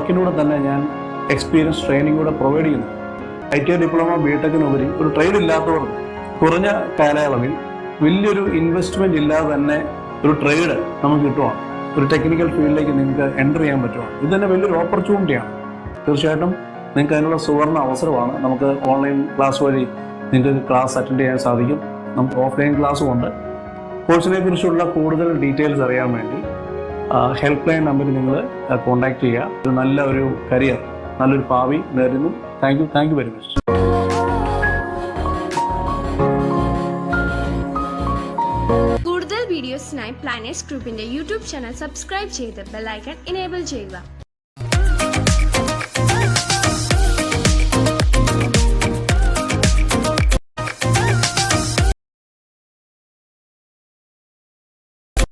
വർക്കിനൂടെ തന്നെ ഞാൻ experience training കൂടെ പ്രൊവൈഡ് ചെയ്യുന്നു. ITI ഡിപ്ലോമ ബിടെക്കിനുപരി ഒരു ട്രേഡ് ഇല്ലാത്തവർക്ക് കുറഞ്ഞ കാലയളവിൽ വലിയൊരു ഇൻവെസ്റ്റ്മെന്റ് ഇല്ലാതെ തന്നെ ഒരു ട്രേഡ് നമുക്ക് കിട്ടുവാണ്. ഒരു ടെക്നിക്കൽ ഫീൽഡിലേക്ക് നിങ്ങൾക്ക് എൻ്റർ ചെയ്യാൻ പറ്റുവാണ്. ഇത് തന്നെ വലിയൊരു ഓപ്പർച്യൂണിറ്റിയാണ്. തീർച്ചയായിട്ടും നിങ്ങൾക്ക് അതിനുള്ള സുവർണ്ണ അവസരമാണ്. നമുക്ക് ഓൺലൈൻ ക്ലാസ് വഴി നിങ്ങൾക്ക് ക്ലാസ് അറ്റൻഡ് ചെയ്യാൻ സാധിക്കും. നമുക്ക് ഓഫ്ലൈൻ ക്ലാസ്സും ഉണ്ട്. കോഴ്സിനെ കുറിച്ചുള്ള കൂടുതൽ ഡീറ്റെയിൽസ് അറിയാൻ വേണ്ടി ഹെൽപ്പ് ലൈൻ നമ്പറിൽ നിങ്ങൾ കോൺടാക്ട് ചെയ്യുക. ഒരു നല്ലൊരു കരിയർ, നല്ലൊരു ഭാവി നേരുന്നു. Thank you very much. കൂടുതൽ വീഡിയോസിനായി പ്ലാനറ്റ്സ് ഗ്രൂപ്പിന്റെ യൂട്യൂബ് ചാനൽ സബ്സ്ക്രൈബ് ചെയ്ത് ബെൽ ഐക്കൺ എനേബിൾ ചെയ്യുക.